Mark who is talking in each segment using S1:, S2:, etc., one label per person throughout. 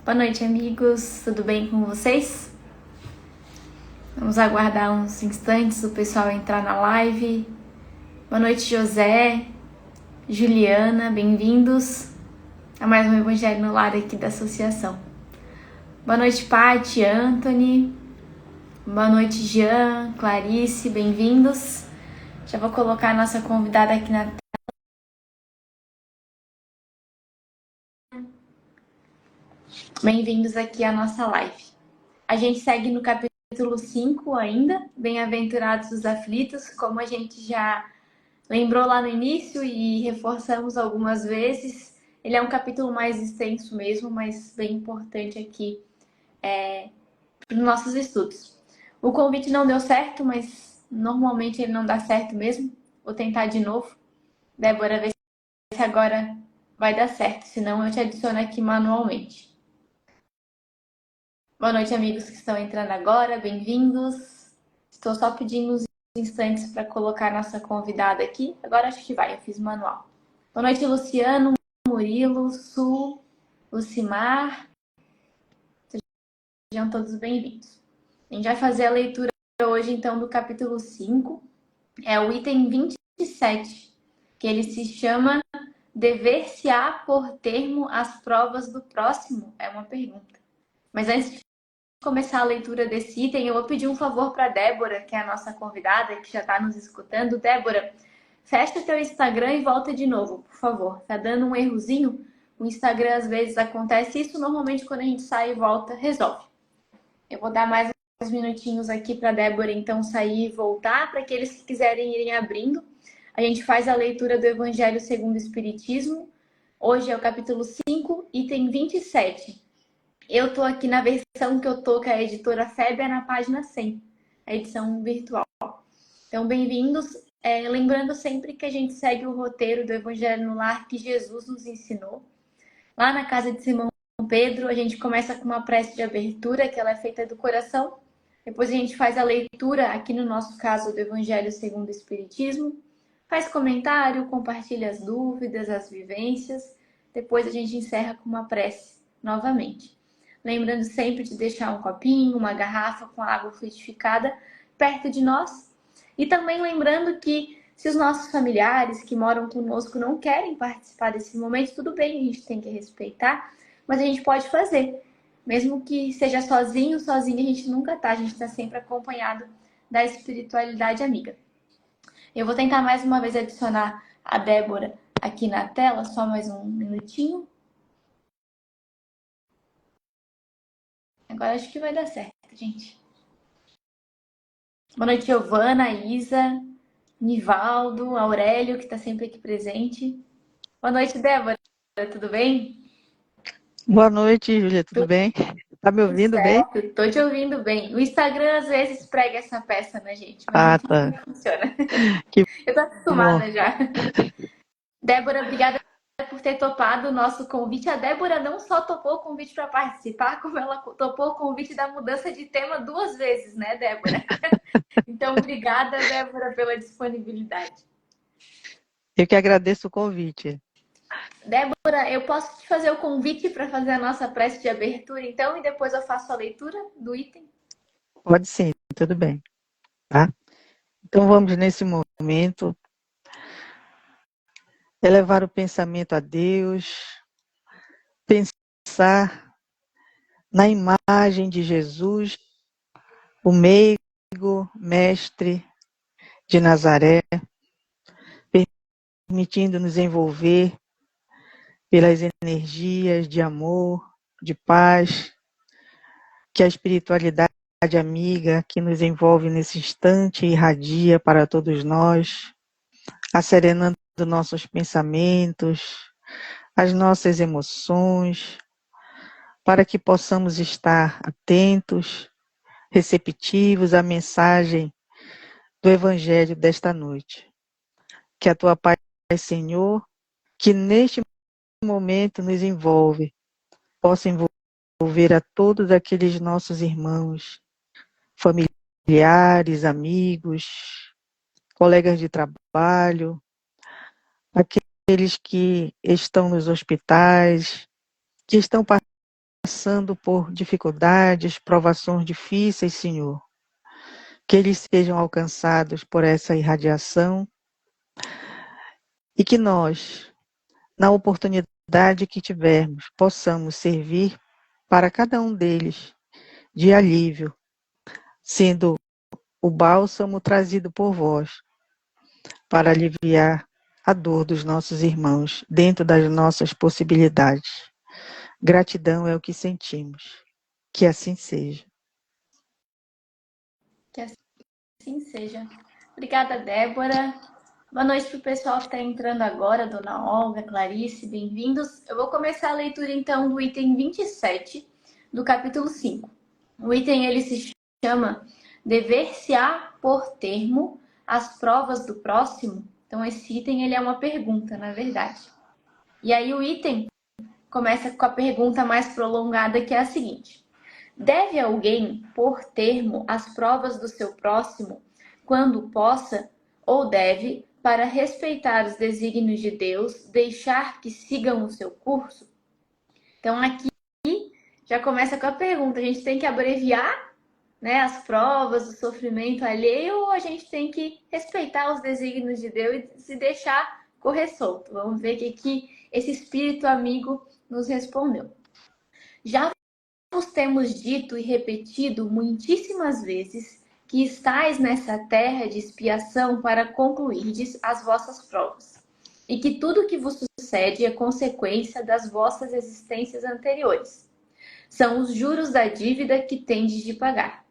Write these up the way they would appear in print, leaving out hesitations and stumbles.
S1: Boa noite, amigos. Tudo bem com vocês? Vamos aguardar uns instantes o pessoal entrar na live. Boa noite, José, Juliana, bem-vindos a mais um Evangelho no Lar aqui da associação. Boa noite, Paty, Anthony. Boa noite, Jean, Clarice, bem-vindos. Já vou colocar a nossa convidada aqui na tela. Bem-vindos aqui à nossa live. A gente segue no capítulo 5 ainda, Bem-aventurados os aflitos, como a gente já lembrou lá no início e reforçamos algumas vezes. Ele é um capítulo mais extenso mesmo, mas bem importante aqui para os nossos estudos. O convite não deu certo, mas normalmente ele não dá certo mesmo. Vou tentar de novo. Débora, vê se agora vai dar certo, senão eu te adiciono aqui manualmente. Boa noite, amigos que estão entrando agora, bem-vindos. Estou só pedindo uns instantes para colocar a nossa convidada aqui. Agora acho que vai, eu fiz manual. Boa noite, Luciano, Murilo, Su, Lucimar. Sejam todos bem-vindos. A gente vai fazer a leitura hoje, então, do capítulo 5. É o item 27, que ele se chama Dever-se-á por termo as provas do próximo? É uma pergunta. Mas antes de começar a leitura desse item, eu vou pedir um favor para a Débora, que é a nossa convidada, que já está nos escutando. Débora, fecha o teu Instagram e volta de novo, por favor. Tá dando um errozinho? O Instagram às vezes acontece isso, normalmente quando a gente sai e volta, resolve. Eu vou dar mais uns minutinhos aqui para a Débora então sair e voltar, para aqueles que quiserem irem abrindo. A gente faz a leitura do Evangelho segundo o Espiritismo. Hoje é o capítulo 5, item 27. Eu estou aqui na versão que eu estou, que é a editora FEB, é na página 100, a edição virtual. Então, bem-vindos. Lembrando sempre que a gente segue o roteiro do Evangelho no Lar que Jesus nos ensinou. Lá na casa de Simão Pedro, a gente começa com uma prece de abertura, que ela é feita do coração. Depois a gente faz a leitura, aqui no nosso caso, do Evangelho segundo o Espiritismo. Faz comentário, compartilha as dúvidas, as vivências. Depois a gente encerra com uma prece novamente. Lembrando sempre de deixar um copinho, uma garrafa com água fluidificada perto de nós. E também lembrando que se os nossos familiares que moram conosco não querem participar desse momento, tudo bem, a gente tem que respeitar, mas a gente pode fazer. Mesmo que seja sozinho, sozinha, a gente nunca tá, a gente está sempre acompanhado da espiritualidade amiga. Eu vou tentar mais uma vez adicionar a Débora aqui na tela, só mais um minutinho. Agora acho que vai dar certo, gente. Boa noite, Giovana, Isa, Nivaldo, Aurélio, que está sempre aqui presente. Boa noite, Débora. Tudo bem?
S2: Boa noite, Júlia, tudo bem? Tá me
S1: Tudo
S2: ouvindo bem?
S1: certo, tô te ouvindo bem. O Instagram às vezes prega essa peça na gente, mas
S2: Ah,
S1: aqui
S2: tá.
S1: tudo funciona.
S2: Que
S1: Eu tô
S2: bom.
S1: acostumada já. Débora, obrigada por ter topado o nosso convite. A Débora não só topou o convite para participar, como ela topou o convite da mudança de tema 2 vezes, né, Débora? Então, obrigada, Débora, pela disponibilidade.
S2: Eu que agradeço o convite.
S1: Débora, eu posso te fazer o convite para fazer a nossa prece de abertura, então, e depois eu faço a leitura do item?
S2: Pode sim, tudo bem, tá? Então vamos nesse momento elevar o pensamento a Deus, pensar na imagem de Jesus, o meigo mestre de Nazaré, permitindo nos envolver pelas energias de amor, de paz, que a espiritualidade amiga que nos envolve nesse instante irradia para todos nós, acerenando nossos pensamentos, as nossas emoções, para que possamos estar atentos, receptivos à mensagem do Evangelho desta noite. Que a tua paz, Senhor, que neste momento nos envolve, possa envolver a todos aqueles nossos irmãos, familiares, amigos, colegas de trabalho, aqueles que estão nos hospitais, que estão passando por dificuldades, provações difíceis, Senhor, que eles sejam alcançados por essa irradiação e que nós, na oportunidade que tivermos, possamos servir para cada um deles de alívio, sendo o bálsamo trazido por vós para aliviar a dor dos nossos irmãos dentro das nossas possibilidades. Gratidão é o que sentimos. Que assim seja.
S1: Que assim seja. Obrigada, Débora. Boa noite para o pessoal que está entrando agora, Dona Olga, Clarice, bem-vindos. Eu vou começar a leitura, então, do item 27 do capítulo 5. O item, ele se chama Dever-se-á por termo as provas do próximo. Então, esse item, ele é uma pergunta, na verdade. E aí, o item começa com a pergunta mais prolongada, que é a seguinte: deve alguém pôr termo às provas do seu próximo quando possa, ou deve, para respeitar os desígnios de Deus, deixar que sigam o seu curso? Então, aqui já começa com a pergunta: a gente tem que abreviar, né, as provas, o sofrimento alheio, ou a gente tem que respeitar os desígnios de Deus e se deixar correr solto? Vamos ver o que esse espírito amigo nos respondeu. Já vos temos dito e repetido muitíssimas vezes que estáis nessa terra de expiação para concluirdes as vossas provas, e que tudo que vos sucede é consequência das vossas existências anteriores. São os juros da dívida que tendes de pagar.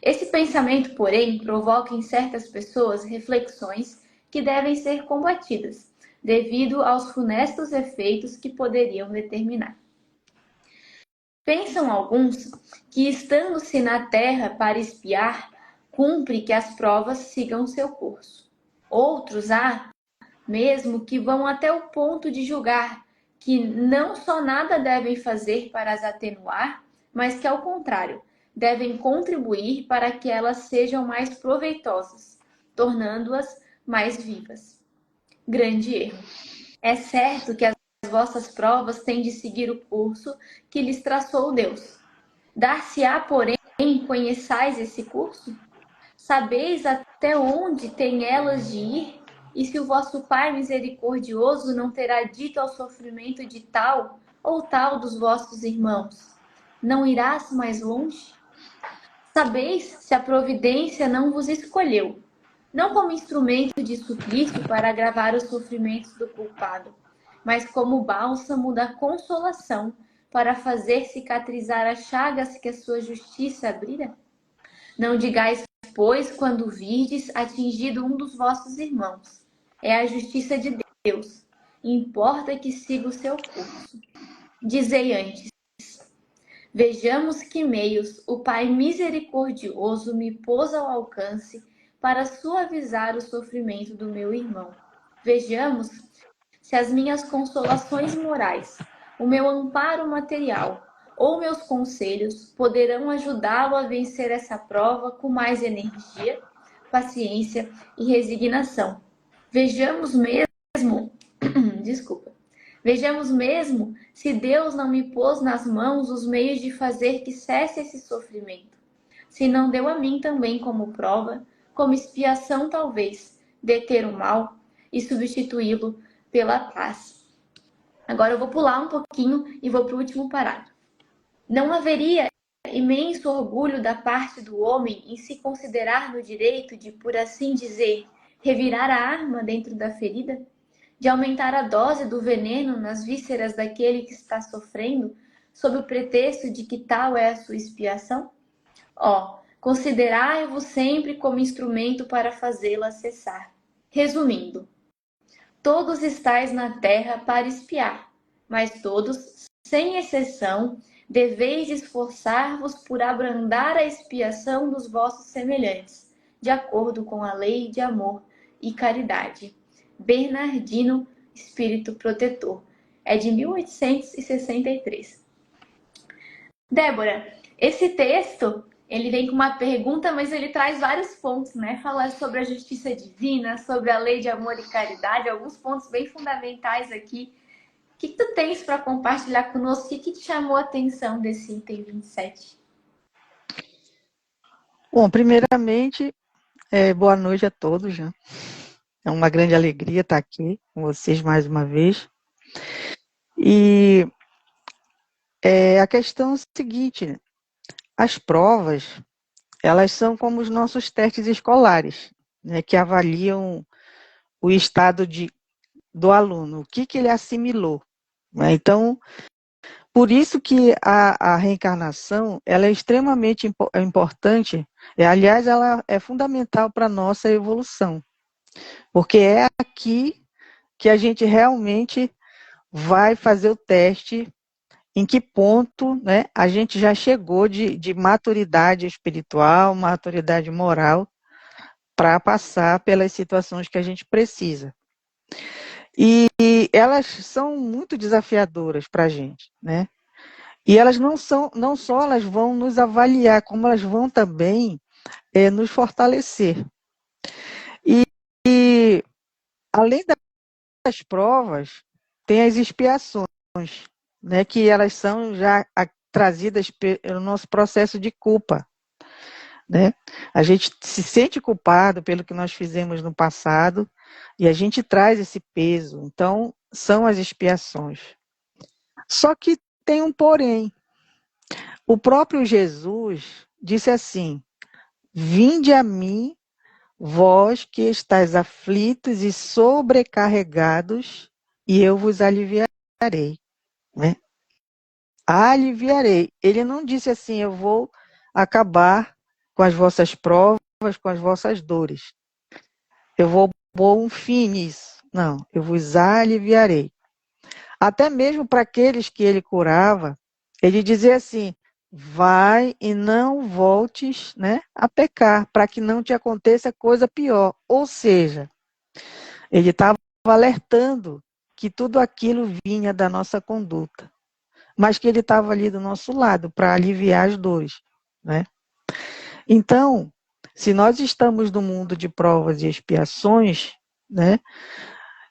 S1: Esse pensamento, porém, provoca em certas pessoas reflexões que devem ser combatidas, devido aos funestos efeitos que poderiam determinar. Pensam alguns que, estando-se na terra para espiar, cumpre que as provas sigam seu curso. Outros há, mesmo, que vão até o ponto de julgar que não só nada devem fazer para as atenuar, mas que, ao contrário, devem contribuir para que elas sejam mais proveitosas, tornando-as mais vivas. Grande erro. É certo que as vossas provas têm de seguir o curso que lhes traçou Deus. Dar-se-á, porém, conheçais esse curso? Sabeis até onde têm elas de ir? E se o vosso Pai misericordioso não terá dito ao sofrimento de tal ou tal dos vossos irmãos: não irás mais longe? Sabeis se a providência não vos escolheu, não como instrumento de suplício para agravar os sofrimentos do culpado, mas como bálsamo da consolação para fazer cicatrizar as chagas que a sua justiça abrira? Não digais, pois, quando virdes atingido um dos vossos irmãos: é a justiça de Deus, importa que siga o seu curso. Dizei antes: vejamos que meios o Pai misericordioso me pôs ao alcance para suavizar o sofrimento do meu irmão. Vejamos se as minhas consolações morais, o meu amparo material ou meus conselhos poderão ajudá-lo a vencer essa prova com mais energia, paciência e resignação. Vejamos mesmo, vejamos mesmo se Deus não me pôs nas mãos os meios de fazer que cesse esse sofrimento. Se não deu a mim também como prova, como expiação talvez, deter o mal e substituí-lo pela paz. Agora eu vou pular um pouquinho e vou para o último parágrafo. Não haveria imenso orgulho da parte do homem em se considerar no direito de, por assim dizer, revirar a arma dentro da ferida? De aumentar a dose do veneno nas vísceras daquele que está sofrendo, sob o pretexto de que tal é a sua expiação? Considerai-vos sempre como instrumento para fazê-la cessar. Resumindo, todos estáis na terra para espiar, mas todos, sem exceção, deveis esforçar-vos por abrandar a expiação dos vossos semelhantes, de acordo com a lei de amor e caridade. Bernardino, Espírito Protetor. É de 1863. Débora, esse texto, ele vem com uma pergunta, mas ele traz vários pontos, né? Fala sobre a justiça divina, sobre a lei de amor e caridade, alguns pontos bem fundamentais aqui que tu tens para compartilhar conosco? O que te chamou a atenção desse item 27?
S2: Bom, primeiramente, boa noite a todos, né? É uma grande alegria estar aqui com vocês mais uma vez. E a questão é a seguinte, né? As provas, elas são como os nossos testes escolares, né, que avaliam o estado do aluno, o que ele assimilou, né? Então, por isso que a reencarnação, ela é extremamente importante, aliás, ela é fundamental para a nossa evolução, porque é aqui que a gente realmente vai fazer o teste em que ponto, né, a gente já chegou de maturidade espiritual, maturidade moral, para passar pelas situações que a gente precisa. E elas são muito desafiadoras para a gente, né? E elas não só elas vão nos avaliar, como elas vão também nos fortalecer. E além das provas, tem as expiações, né, que elas são já trazidas pelo nosso processo de culpa, né? A gente se sente culpado pelo que nós fizemos no passado e a gente traz esse peso. Então, são as expiações. Só que tem um porém. O próprio Jesus disse assim: Vinde a mim, vós que estáis aflitos e sobrecarregados, e eu vos aliviarei, né? Aliviarei. Ele não disse assim: eu vou acabar com as vossas provas, com as vossas dores. Eu vou pôr um fim nisso. Não, eu vos aliviarei. Até mesmo para aqueles que ele curava, ele dizia assim: vai e não voltes, né, a pecar, para que não te aconteça coisa pior. Ou seja, ele estava alertando que tudo aquilo vinha da nossa conduta, mas que ele estava ali do nosso lado para aliviar as dores, né? Então, se nós estamos no mundo de provas e expiações, né,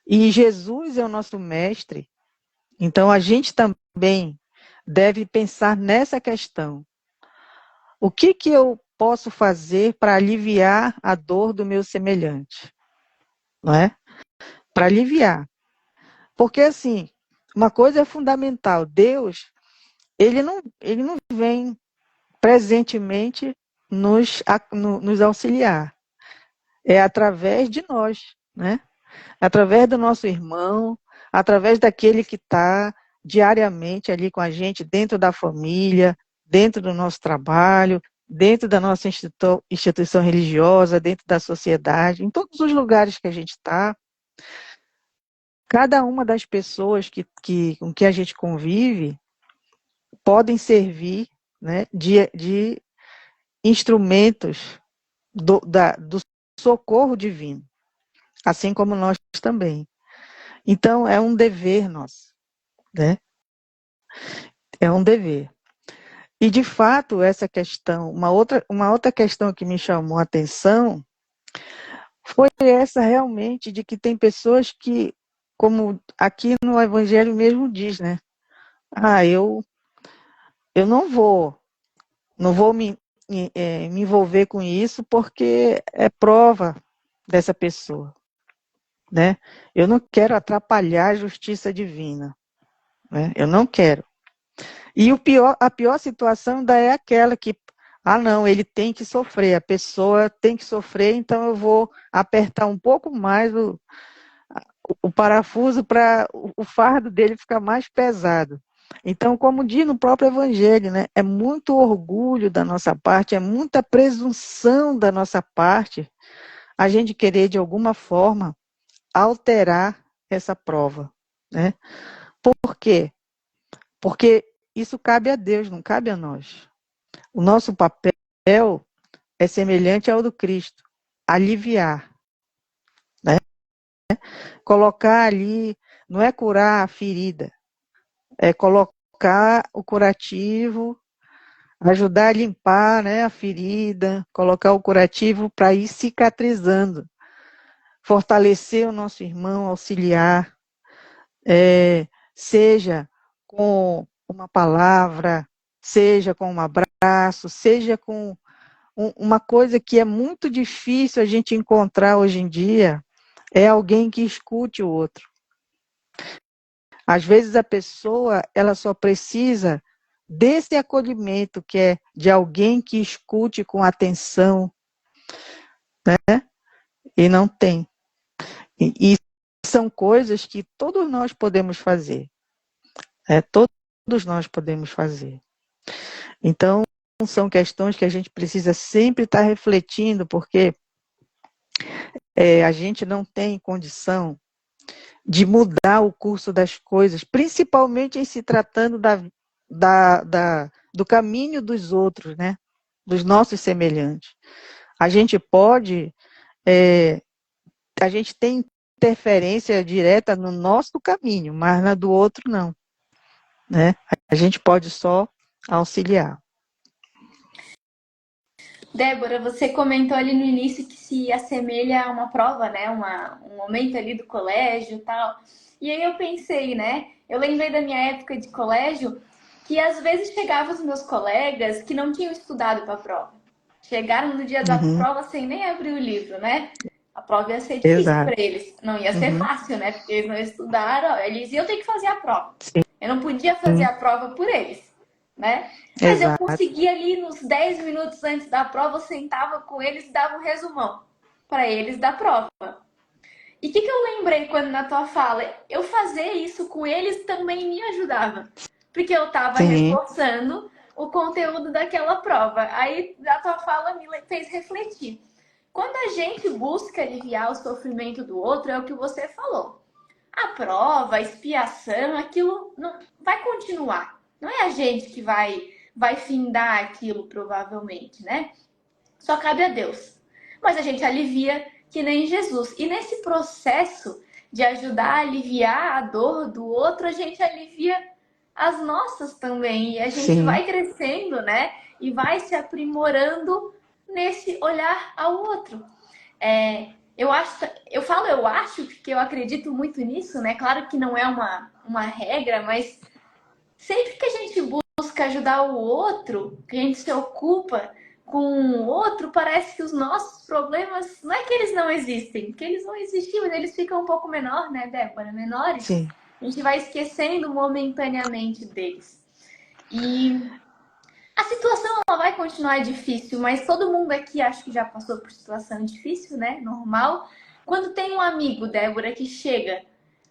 S2: e Jesus é o nosso mestre, então a gente também deve pensar nessa questão. O que eu posso fazer para aliviar a dor do meu semelhante? Não é? Para aliviar. Porque, assim, uma coisa é fundamental. Deus, ele não vem presentemente nos auxiliar. É através de nós, né? Através do nosso irmão, através daquele que está diariamente ali com a gente, dentro da família, dentro do nosso trabalho, dentro da nossa instituição religiosa, dentro da sociedade, em todos os lugares que a gente está. Cada uma das pessoas com que a gente convive podem servir, né, de instrumentos do socorro divino, assim como nós também. Então, é um dever nosso, né? É um dever. E, de fato, essa questão, uma outra questão que me chamou a atenção foi essa realmente de que tem pessoas que, como aqui no Evangelho mesmo diz, né? Eu não vou me envolver com isso porque é prova dessa pessoa, né? Eu não quero atrapalhar a justiça divina, né? Eu não quero. E a pior situação ainda é aquela que, não, ele tem que sofrer, a pessoa tem que sofrer, então eu vou apertar um pouco mais o parafuso para o fardo dele ficar mais pesado. Então, como diz no próprio Evangelho, né, é muito orgulho da nossa parte, é muita presunção da nossa parte a gente querer, de alguma forma, alterar essa prova, né? Por quê? Porque isso cabe a Deus, não cabe a nós. O nosso papel é semelhante ao do Cristo, aliviar, né? Colocar ali, não é curar a ferida, é colocar o curativo, ajudar a limpar, né, a ferida, colocar o curativo para ir cicatrizando, fortalecer o nosso irmão, auxiliar, seja com uma palavra, seja com um abraço, seja com uma coisa que é muito difícil a gente encontrar hoje em dia, é alguém que escute o outro. Às vezes a pessoa, ela só precisa desse acolhimento, que é de alguém que escute com atenção, né? E não tem. E são coisas que todos nós podemos fazer. Todos nós podemos fazer. Então, são questões que a gente precisa sempre estar refletindo, porque a gente não tem condição de mudar o curso das coisas, principalmente em se tratando do caminho dos outros, né? Dos nossos semelhantes. A gente pode, a gente tem interferência direta no nosso caminho, mas na do outro não, né? A gente pode só auxiliar.
S1: Débora, você comentou ali no início que se assemelha a uma prova, né? Um momento ali do colégio e tal. E aí eu pensei, né? Eu lembrei da minha época de colégio que às vezes chegavam os meus colegas que não tinham estudado para a prova. Chegaram no dia da prova sem nem abrir o livro, né? A prova ia ser difícil para eles. Não ia ser fácil, né? Porque eles não estudaram, eles iam ter que fazer a prova.
S2: Sim.
S1: Eu não podia fazer a prova por eles, né? Mas eu conseguia ali nos 10 minutos antes da prova, eu sentava com eles e dava um resumão para eles da prova. E o que eu lembrei quando na tua fala? Eu fazer isso com eles também me ajudava. Porque eu estava reforçando o conteúdo daquela prova. Aí a tua fala me fez refletir. Quando a gente busca aliviar o sofrimento do outro, é o que você falou. A prova, a expiação, aquilo não vai continuar. Não é a gente que vai findar aquilo, provavelmente, né? Só cabe a Deus. Mas a gente alivia que nem Jesus. E nesse processo de ajudar a aliviar a dor do outro, a gente alivia as nossas também. E a gente vai crescendo, né? E vai se aprimorando nesse olhar ao outro. Eu acho, porque eu acredito muito nisso, né? Claro que não é uma regra, mas sempre que a gente busca ajudar o outro, que a gente se ocupa com o outro, parece que os nossos problemas, não é que eles não existem, que eles vão existir, mas eles ficam um pouco menor, né, Débora? Menores.
S2: Sim.
S1: A gente vai esquecendo momentaneamente deles. E a situação ela vai continuar difícil, mas todo mundo aqui acho que já passou por situação difícil, né? Normal. Quando tem um amigo, Débora, que chega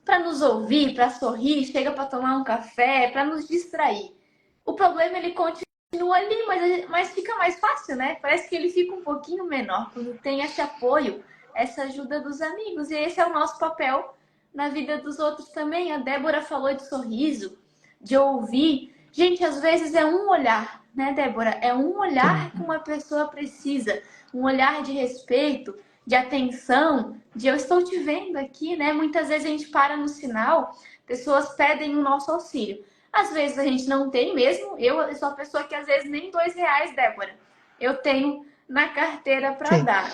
S1: para nos ouvir, para sorrir, chega para tomar um café, para nos distrair. O problema ele continua ali, mas fica mais fácil, né? Parece que ele fica um pouquinho menor quando tem esse apoio, essa ajuda dos amigos. E esse é o nosso papel na vida dos outros também. A Débora falou de sorriso, de ouvir. Gente, às vezes é um olhar, né, Débora? É um olhar que uma pessoa precisa, um olhar de respeito, de atenção, de eu estou te vendo aqui, né? Muitas vezes a gente para no sinal, pessoas pedem o nosso auxílio. Às vezes a gente não tem mesmo. Eu sou a pessoa que às vezes nem R$2, Débora, eu tenho na carteira para dar.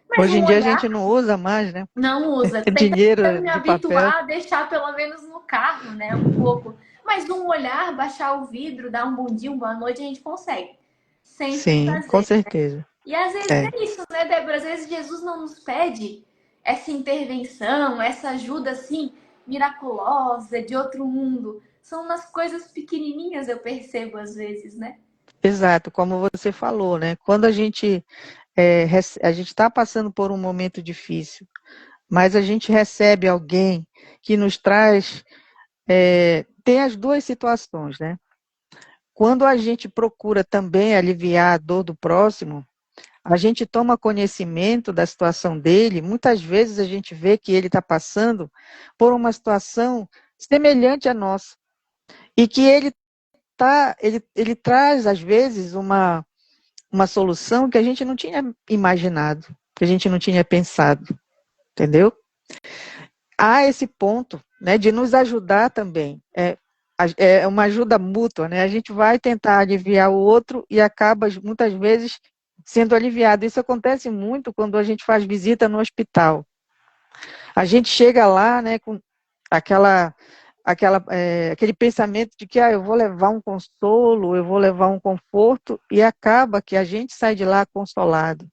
S2: Mas hoje em dia a gente não usa mais, né?
S1: Não usa.
S2: Dinheiro
S1: Me
S2: de papel.
S1: habituar a deixar pelo menos no carro, né? Um pouco. Mas um olhar, baixar o vidro, dar um bom dia, uma boa noite, a gente consegue. Sempre fazer.
S2: Com certeza.
S1: Né? E às vezes é isso, né, Débora? Às vezes Jesus não nos pede essa intervenção, essa ajuda assim miraculosa de outro mundo. São nas coisas pequenininhas, eu percebo às vezes, né?
S2: Exato, como você falou, né? Quando a gente está passando por um momento difícil, mas a gente recebe alguém que nos traz, tem as duas situações, né? Quando a gente procura também aliviar a dor do próximo, a gente toma conhecimento da situação dele, muitas vezes a gente vê que ele está passando por uma situação semelhante à nossa, e que ele traz, às vezes, uma solução que a gente não tinha imaginado, que a gente não tinha pensado, entendeu? Há esse ponto, né, de nos ajudar também. É uma ajuda mútua, né? A gente vai tentar aliviar o outro e acaba, muitas vezes, sendo aliviado. Isso acontece muito quando a gente faz visita no hospital. A gente chega lá, né, com aquela aquele pensamento de que eu vou levar um consolo, eu vou levar um conforto, e acaba que a gente sai de lá consolado.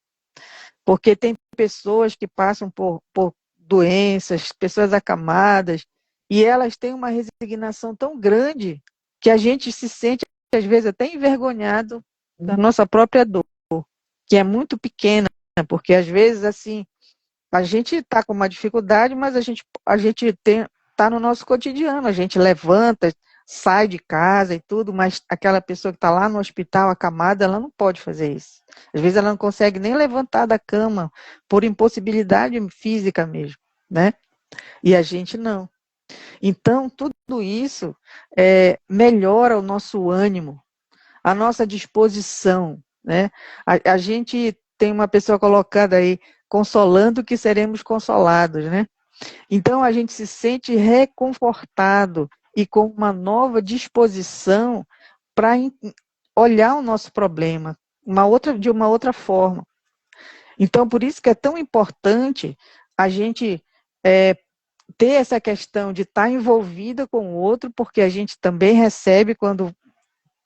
S2: Porque tem pessoas que passam por doenças, pessoas acamadas, e elas têm uma resignação tão grande que a gente se sente, às vezes, até envergonhado da nossa própria dor, que é muito pequena, porque às vezes, assim, a gente está com uma dificuldade, mas a gente está no nosso cotidiano, a gente levanta, sai de casa e tudo, mas aquela pessoa que está lá no hospital acamada, ela não pode fazer isso. Às vezes ela não consegue nem levantar da cama por impossibilidade física mesmo, né? E a gente não. Então, tudo isso melhora o nosso ânimo, a nossa disposição, né? A gente tem uma pessoa colocada aí, consolando que seremos consolados, né? Então a gente se sente reconfortado e com uma nova disposição para olhar o nosso problema de uma outra forma. Então, por isso que é tão importante a gente ter essa questão de estar envolvida com o outro, porque a gente também recebe quando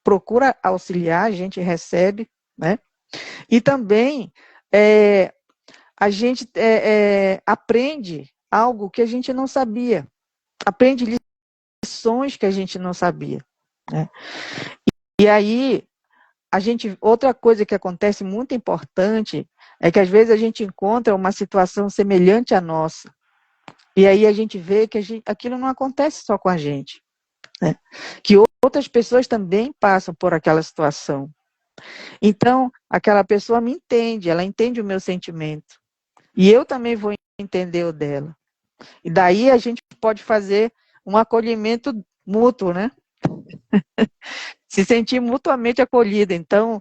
S2: procura auxiliar, a gente recebe, né? E também a gente aprende algo que a gente não sabia, aprende lições que a gente não sabia, né? E aí, outra coisa que acontece muito importante é que às vezes a gente encontra uma situação semelhante à nossa, e aí a gente vê que aquilo não acontece só com a gente, né? Que outras pessoas também passam por aquela situação. Então, aquela pessoa me entende, ela entende o meu sentimento. E eu também vou entender o dela. E daí a gente pode fazer um acolhimento mútuo, né? Se sentir mutuamente acolhida. Então,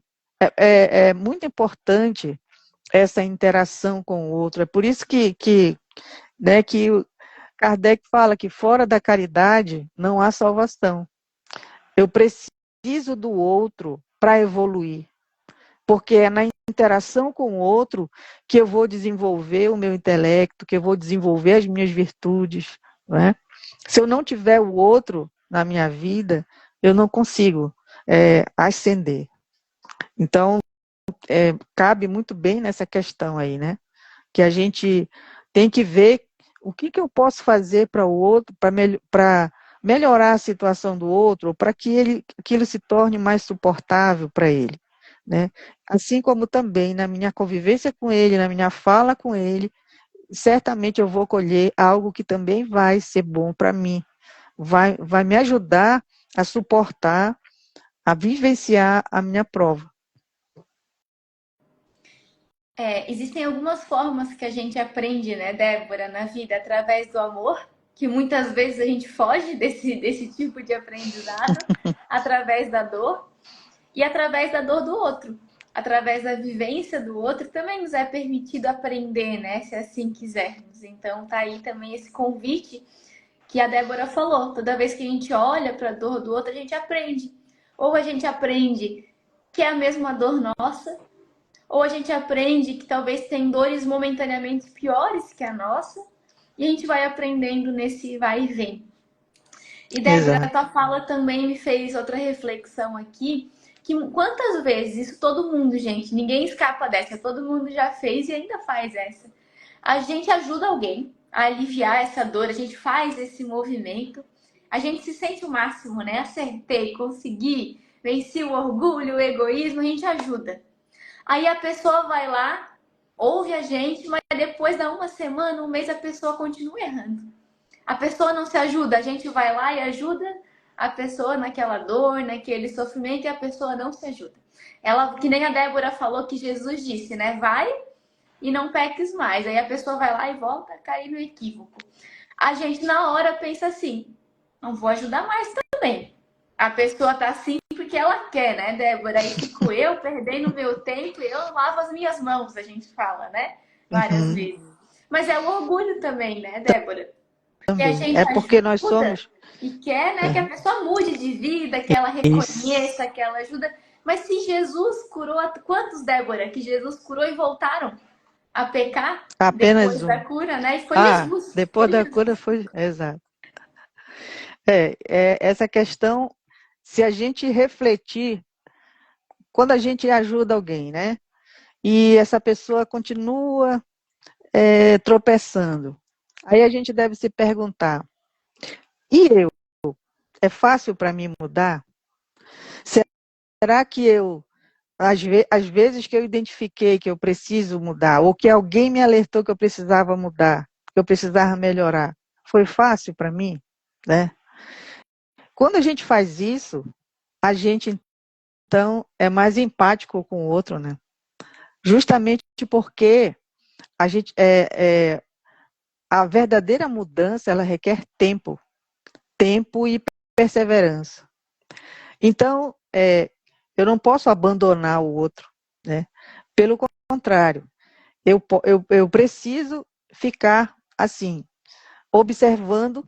S2: é muito importante essa interação com o outro. É por isso que o Kardec fala que fora da caridade não há salvação. Eu preciso do outro para evoluir. Porque é na interação com o outro que eu vou desenvolver o meu intelecto, que eu vou desenvolver as minhas virtudes, não é? Se eu não tiver o outro na minha vida, eu não consigo ascender. Então, cabe muito bem nessa questão aí, né? Que a gente tem que ver o que eu posso fazer para o outro, para melhorar a situação do outro, para que aquilo se torne mais suportável para ele, né? Assim como também na minha convivência com ele, na minha fala com ele, certamente eu vou colher algo que também vai ser bom para mim, vai me ajudar a suportar, a vivenciar a minha prova.
S1: Existem algumas formas que a gente aprende, né, Débora, na vida, através do amor, que muitas vezes a gente foge desse tipo de aprendizado, através da dor e através da dor do outro. Através da vivência do outro, também nos é permitido aprender, né, se assim quisermos. Então, tá aí também esse convite que a Débora falou. Toda vez que a gente olha para a dor do outro, a gente aprende. Ou a gente aprende que é a mesma dor nossa, ou a gente aprende que talvez tem dores momentaneamente piores que a nossa, e a gente vai aprendendo nesse vai e vem. E Débora, a
S2: Exato.
S1: tua fala também me fez outra reflexão aqui, que quantas vezes, isso todo mundo, gente, ninguém escapa dessa, todo mundo já fez e ainda faz essa. A gente ajuda alguém a aliviar essa dor, a gente faz esse movimento, a gente se sente o máximo, né? Acertei, consegui, venci o orgulho, o egoísmo, a gente ajuda. Aí a pessoa vai lá, ouve a gente, mas depois da uma semana, um mês, a pessoa continua errando. A pessoa não se ajuda, a gente vai lá e ajuda a pessoa naquela dor, naquele sofrimento, e a pessoa não se ajuda. Ela, que nem a Débora falou que Jesus disse, né? Vai e não peques mais. Aí a pessoa vai lá e volta a cair no equívoco. A gente na hora pensa assim, não vou ajudar mais também. A pessoa tá assim porque ela quer, né, Débora? Aí fico eu perdendo meu tempo e eu lavo as minhas mãos, a gente fala, né? Várias
S2: Uhum.
S1: vezes. Mas é o orgulho também, né, Débora? Que a
S2: Também.
S1: gente
S2: É porque nós
S1: ajuda
S2: somos.
S1: e quer, né, que a
S2: Uhum.
S1: pessoa mude de vida, que ela
S2: Isso.
S1: reconheça, que ela ajuda. Mas se Jesus curou, quantos, Débora, que Jesus curou e voltaram a pecar
S2: Apenas
S1: depois
S2: um.
S1: da cura, né? E foi
S2: Ah,
S1: Jesus,
S2: depois
S1: foi
S2: da cura
S1: Jesus.
S2: foi. Exato. Essa questão, se a gente refletir, quando a gente ajuda alguém, né? E essa pessoa continua tropeçando. Aí a gente deve se perguntar: e eu? É fácil para mim mudar? Será que eu, às vezes que eu identifiquei que eu preciso mudar, ou que alguém me alertou que eu precisava mudar, que eu precisava melhorar, foi fácil para mim? Né? Quando a gente faz isso, a gente então é mais empático com o outro, né? Justamente porque a gente a verdadeira mudança ela requer tempo e perseverança. Então, eu não posso abandonar o outro, né? Pelo contrário, eu preciso ficar assim, observando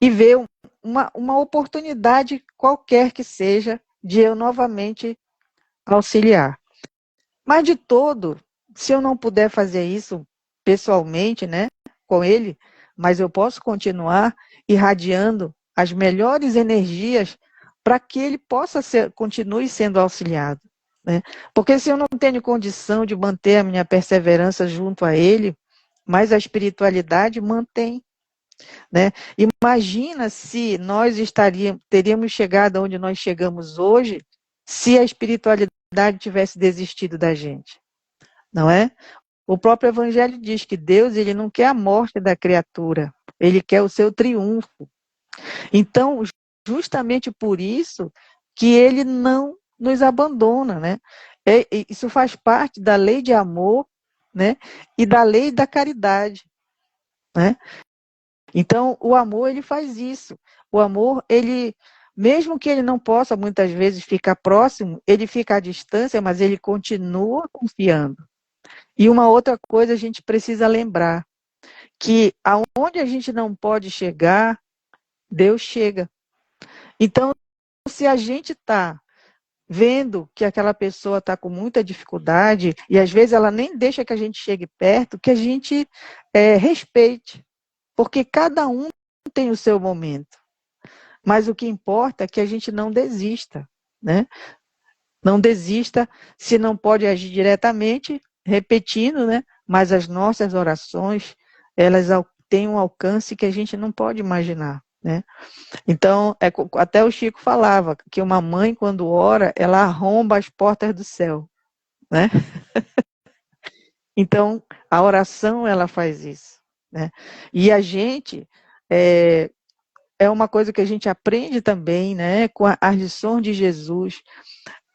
S2: e ver uma oportunidade qualquer que seja de eu novamente auxiliar. Mas de todo, se eu não puder fazer isso pessoalmente, né, com ele, mas eu posso continuar irradiando as melhores energias para que ele possa continue sendo auxiliado, né? Porque se eu não tenho condição de manter a minha perseverança junto a ele, mas a espiritualidade mantém, né? Imagina se nós teríamos chegado onde nós chegamos hoje, se a espiritualidade tivesse desistido da gente, não é? O próprio Evangelho diz que Deus ele não quer a morte da criatura, ele quer o seu triunfo. Então, justamente por isso que ele não nos abandona, né? Isso faz parte da lei de amor, né? E da lei da caridade, né? Então, o amor ele faz isso. O amor ele mesmo que ele não possa muitas vezes ficar próximo, ele fica à distância, mas ele continua confiando. E uma outra coisa a gente precisa lembrar, que aonde a gente não pode chegar, Deus chega. Então, se a gente está vendo que aquela pessoa está com muita dificuldade, e às vezes ela nem deixa que a gente chegue perto, que a gente respeite, porque cada um tem o seu momento. Mas o que importa é que a gente não desista, né? Não desista, se não pode agir diretamente, repetindo, né? Mas as nossas orações, elas têm um alcance que a gente não pode imaginar, né? Então, até o Chico falava que uma mãe, quando ora, ela arromba as portas do céu, né? Então, a oração, ela faz isso, né? E a gente, é uma coisa que a gente aprende também, né? Com as lições de Jesus.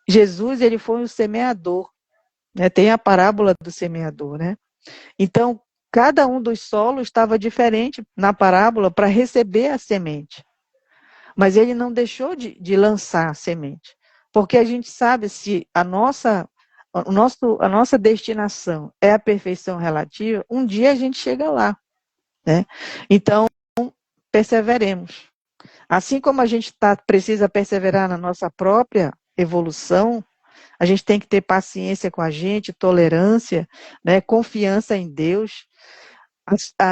S2: Jesus, ele foi um semeador, né? Tem a parábola do semeador, né? Então, cada um dos solos estava diferente na parábola para receber a semente. Mas ele não deixou de lançar a semente. Porque a gente sabe se a nossa destinação é a perfeição relativa, um dia a gente chega lá, né? Então, perseveremos. Assim como a gente precisa perseverar na nossa própria evolução, a gente tem que ter paciência com a gente, tolerância, né, confiança em Deus,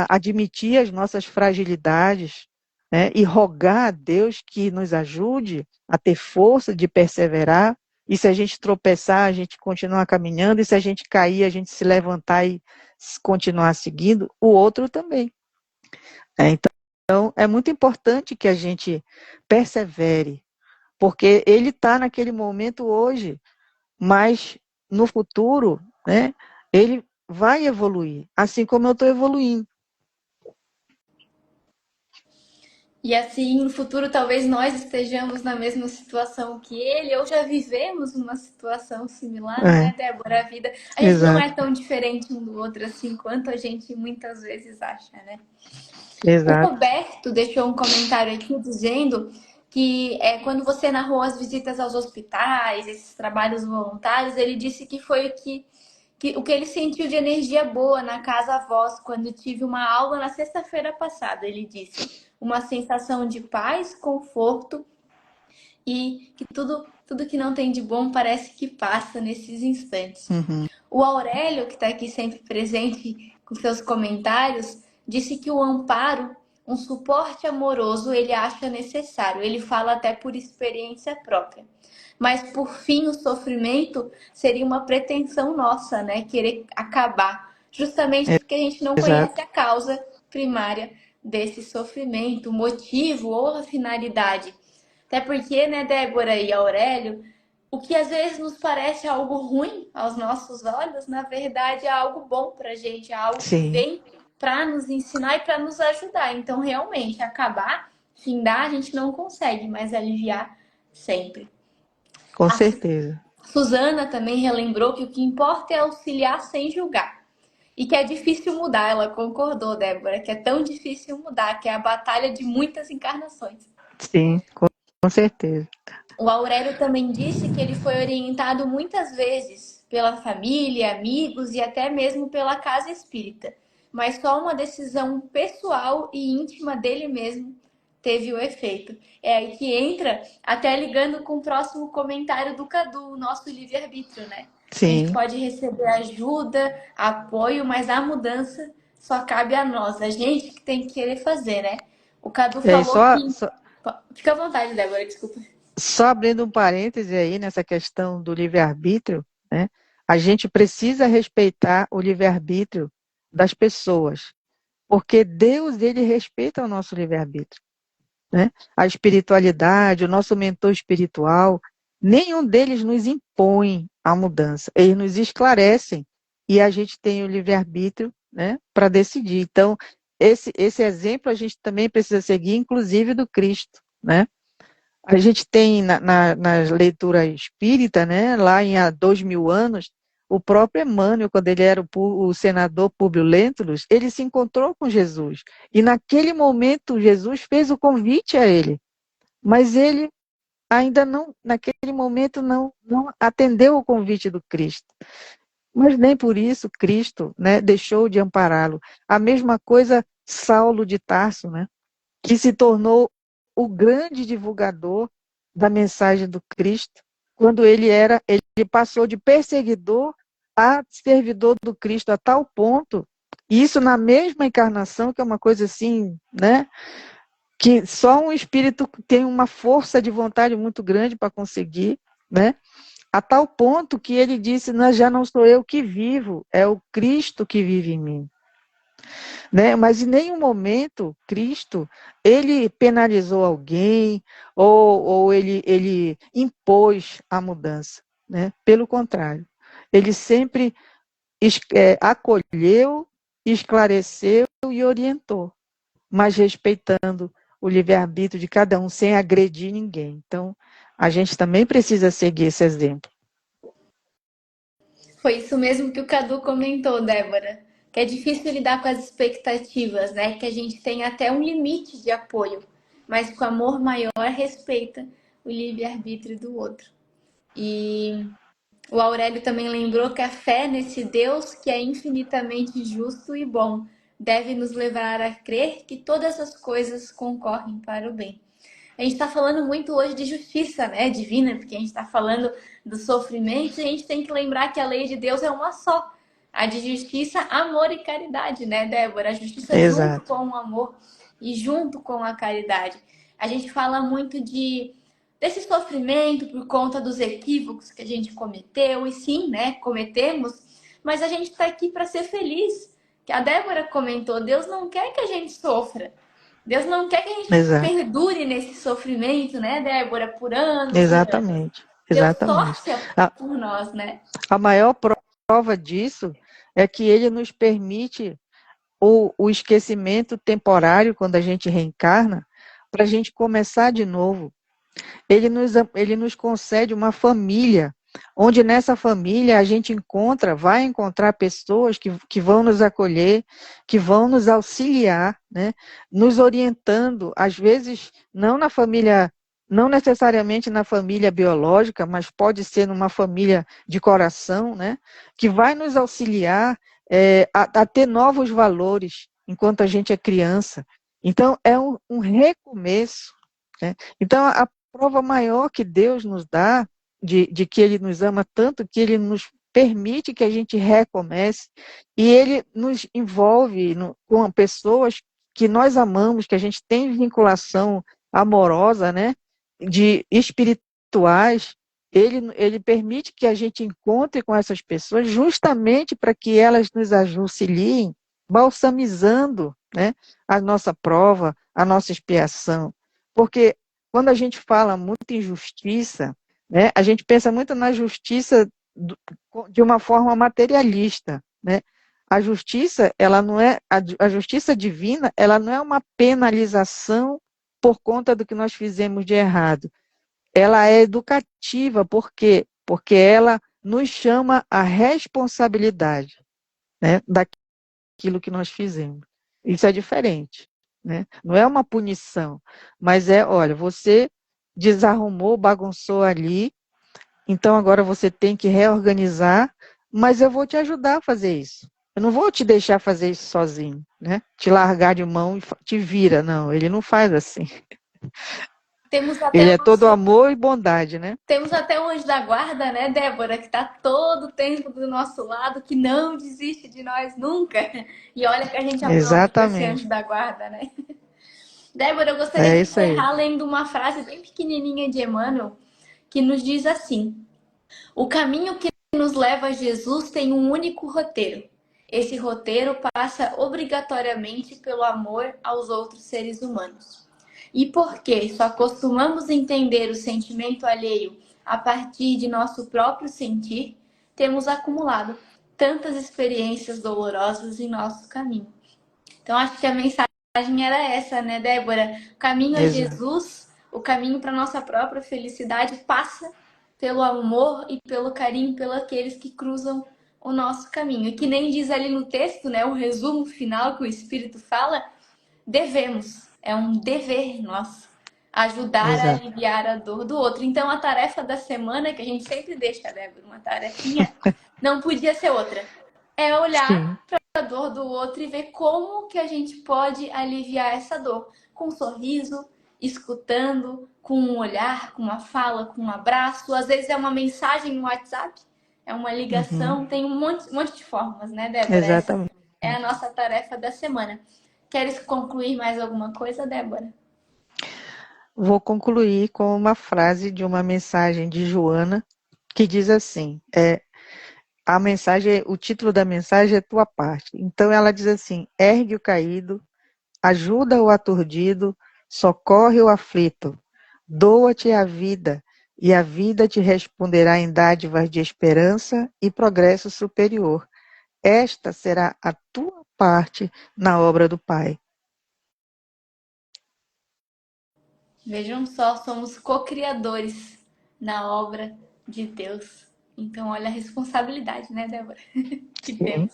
S2: admitir as nossas fragilidades, né, e rogar a Deus que nos ajude a ter força de perseverar. E se a gente tropeçar, a gente continuar caminhando, e se a gente cair, a gente se levantar e continuar seguindo, o outro também. Então, é muito importante que a gente persevere, porque ele está naquele momento hoje, mas no futuro, né, ele vai evoluir, assim como eu estou evoluindo.
S1: E assim, no futuro, talvez nós estejamos na mesma situação que ele, ou já vivemos uma situação similar, não é, Débora? A gente não é
S2: Exato,
S1: tão diferente um do outro assim quanto a gente muitas vezes acha, né? O
S2: exato.
S1: Roberto deixou um comentário aqui dizendo que quando você narrou as visitas aos hospitais, esses trabalhos voluntários, ele disse que foi o que ele sentiu de energia boa na casa avós quando tive uma aula na sexta-feira passada. Ele disse uma sensação de paz, conforto e que tudo que não tem de bom parece que passa nesses instantes.
S2: Uhum.
S1: O Aurélio, que está aqui sempre presente com seus comentários, disse que o amparo um suporte amoroso ele acha necessário. Ele fala até por experiência própria. Mas por fim, o sofrimento seria uma pretensão nossa, né? Querer acabar, justamente porque a gente não conhece
S2: Exato.
S1: a causa primária desse sofrimento, o motivo ou a finalidade. Até porque, né, Débora e Aurélio, o que às vezes nos parece algo ruim aos nossos olhos, na verdade é algo bom para a gente, é algo que
S2: Sim,
S1: vem para nos ensinar e para nos ajudar. Então, realmente, acabar, findar, a gente não consegue, mas aliviar sempre.
S2: com
S1: A
S2: certeza.
S1: Susana também relembrou que o que importa é auxiliar sem julgar. E que é difícil mudar, ela concordou, Débora, que é tão difícil mudar, que é a batalha de muitas encarnações.
S2: Sim, com certeza.
S1: O Aurélio também disse que ele foi orientado muitas vezes pela família, amigos e até mesmo pela casa espírita, mas só uma decisão pessoal e íntima dele mesmo teve o efeito. É aí que entra, até ligando com o próximo comentário do Cadu, o nosso livre-arbítrio, né? A gente
S2: Sim.
S1: pode receber ajuda, apoio, mas a mudança só cabe a nós, a gente que tem que querer fazer, né? O Cadu
S2: É,
S1: falou que. Fica à vontade, Débora, desculpa.
S2: só abrindo um parêntese aí nessa questão do livre-arbítrio, né? A gente precisa respeitar o livre-arbítrio das pessoas, porque Deus, ele respeita o nosso livre-arbítrio, né? A espiritualidade, o nosso mentor espiritual, nenhum deles nos impõe a mudança, eles nos esclarecem e a gente tem o livre-arbítrio, né, para decidir. Então, esse exemplo a gente também precisa seguir, inclusive do Cristo, né? A gente tem na leitura espírita, né, lá em há 2000 anos, o próprio Emmanuel, quando ele era o senador Públio Lentulus, ele se encontrou com Jesus. E naquele momento, Jesus fez o convite a ele. Mas ele ainda não, naquele momento, não atendeu o convite do Cristo. Mas nem por isso Cristo, né, deixou de ampará-lo. A mesma coisa Saulo de Tarso, né, que se tornou o grande divulgador da mensagem do Cristo, quando ele passou de perseguidor a servidor do Cristo a tal ponto, e isso na mesma encarnação, que é uma coisa assim, né, que só um espírito tem uma força de vontade muito grande para conseguir, né? A tal ponto que ele disse: "Não, já não sou eu que vivo, é o Cristo que vive em mim." Né? Mas em nenhum momento Cristo ele penalizou alguém ou ele impôs a mudança, né? Pelo contrário, ele sempre acolheu, esclareceu e orientou, mas respeitando o livre-arbítrio de cada um, sem agredir ninguém. Então, a gente também precisa seguir esse exemplo.
S1: Foi isso mesmo que o Cadu comentou, Débora. Que é difícil lidar com as expectativas, né? Que a gente tem até um limite de apoio, mas com amor maior respeita o livre-arbítrio do outro. E o Aurélio também lembrou que a fé nesse Deus que é infinitamente justo e bom deve nos levar a crer que todas as coisas concorrem para o bem. A gente está falando muito hoje de justiça, né, divina, porque a gente está falando do sofrimento e a gente tem que lembrar que a lei de Deus é uma só. A de justiça, amor e caridade, né, Débora? A justiça junto
S2: Exato.
S1: com o amor e junto com a caridade. A gente fala muito desse sofrimento por conta dos equívocos que a gente cometeu, e sim, né, cometemos, mas a gente está aqui para ser feliz. Que a Débora comentou, Deus não quer que a gente sofra. Deus não quer que a gente
S2: Exato.
S1: perdure nesse sofrimento, né, Débora, por anos e anos.
S2: Exatamente.
S1: Deus
S2: Exatamente.
S1: torce por nós, né?
S2: A maior prova disso é que ele nos permite o esquecimento temporário quando a gente reencarna, para a gente começar de novo. Ele nos concede uma família, onde nessa família a gente vai encontrar pessoas que vão nos acolher, que vão nos auxiliar, né, nos orientando, às vezes não na família, não necessariamente na família biológica, mas pode ser numa família de coração, né, que vai nos auxiliar a ter novos valores enquanto a gente é criança. Então, é um recomeço, né? Então, a prova maior que Deus nos dá de que Ele nos ama tanto, que Ele nos permite que a gente recomece, e Ele nos envolve com pessoas que nós amamos, que a gente tem vinculação amorosa, né, de espirituais, ele permite que a gente encontre com essas pessoas justamente para que elas nos auxiliem, balsamizando, né, a nossa prova, a nossa expiação. Porque quando a gente fala muito em justiça, né, a gente pensa muito na justiça de uma forma materialista, né? A justiça, ela não é a justiça divina, ela não é uma penalização por conta do que nós fizemos de errado. Ela é educativa, por quê? Porque ela nos chama à responsabilidade, né, daquilo que nós fizemos. Isso é diferente, né? Não é uma punição, mas é, olha, você desarrumou, bagunçou ali, então agora você tem que reorganizar, mas eu vou te ajudar a fazer isso. Eu não vou te deixar fazer isso sozinho, né? Te largar de mão e te vira, não. Ele não faz assim.
S1: Temos até
S2: Ele
S1: o
S2: é todo
S1: nosso
S2: amor e bondade, né?
S1: Temos até o anjo da guarda, né, Débora, que está todo o tempo do nosso lado, que não desiste de nós nunca. E olha que a gente apronta com esse anjo
S2: Exatamente.
S1: da guarda, né? Débora, eu gostaria
S2: É
S1: de
S2: isso aí.
S1: encerrar lendo uma frase bem pequenininha de Emmanuel, que nos diz assim: o caminho que nos leva a Jesus tem um único roteiro. Esse roteiro passa obrigatoriamente pelo amor aos outros seres humanos. E porque só costumamos entender o sentimento alheio a partir de nosso próprio sentir, temos acumulado tantas experiências dolorosas em nosso caminho. Então, acho que a mensagem era essa, né, Débora? O caminho a
S2: Exato.
S1: Jesus, o caminho para nossa própria felicidade passa pelo amor e pelo carinho pelos aqueles que cruzam o nosso caminho. E que nem diz ali no texto, né, o resumo final que o Espírito fala, devemos, é um dever nosso, ajudar a
S2: Exato.
S1: aliviar a dor do outro. Então, a tarefa da semana, que a gente sempre deixa, Débora, uma tarefinha, não podia ser outra. É olhar
S2: Sim.
S1: a dor do outro e ver como que a gente pode aliviar essa dor. Com um sorriso, escutando, com um olhar, com uma fala, com um abraço. Às vezes é uma mensagem no WhatsApp, é uma
S2: Uhum.
S1: ligação, tem um monte de formas, né, Débora? Essa
S2: Exatamente.
S1: é a nossa tarefa da semana. Queres concluir mais alguma coisa, Débora?
S2: Vou concluir com uma frase de uma mensagem de Joana, que diz assim: a mensagem, o título da mensagem é tua parte. Então ela diz assim: ergue o caído, ajuda o aturdido, socorre o aflito, doa-te a vida, e a vida te responderá em dádivas de esperança e progresso superior. Esta será a tua parte na obra do Pai.
S1: Vejam só, somos co-criadores na obra de Deus. Então, olha a responsabilidade, né, Débora? Que
S2: Sim.
S1: temos.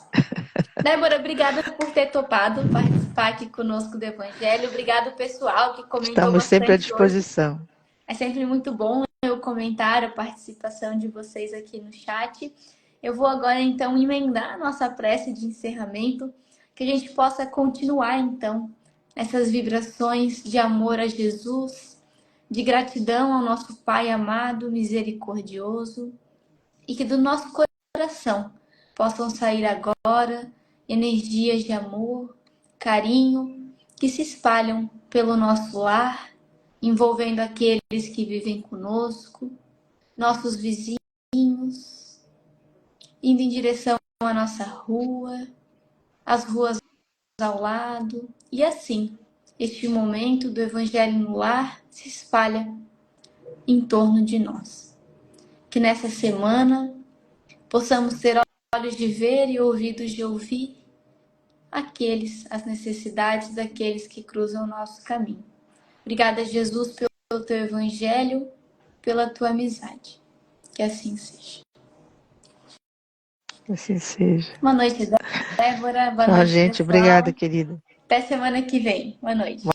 S1: Débora, obrigada por ter topado participar aqui conosco do Evangelho. Obrigado, pessoal, que comentou
S2: Estamos sempre à
S1: bastante hoje.
S2: disposição.
S1: É sempre muito bom o comentário, a participação de vocês aqui no chat. Eu vou agora, então, emendar a nossa prece de encerramento, que a gente possa continuar, então, essas vibrações de amor a Jesus, de gratidão ao nosso Pai amado, misericordioso, e que do nosso coração possam sair agora energias de amor, carinho, que se espalham pelo nosso lar, envolvendo aqueles que vivem conosco, nossos vizinhos, indo em direção à nossa rua, as ruas ao lado, e assim, este momento do Evangelho no lar se espalha em torno de nós. Que nessa semana possamos ter olhos de ver e ouvidos de ouvir as necessidades daqueles que cruzam o nosso caminho. Obrigada, Jesus, pelo teu evangelho, pela tua amizade. Que assim seja.
S2: Assim seja.
S1: Boa noite, Débora. Boa
S2: Tchau,
S1: noite,
S2: gente. Obrigada,
S1: pessoal.
S2: querida.
S1: Até semana que vem. Boa noite.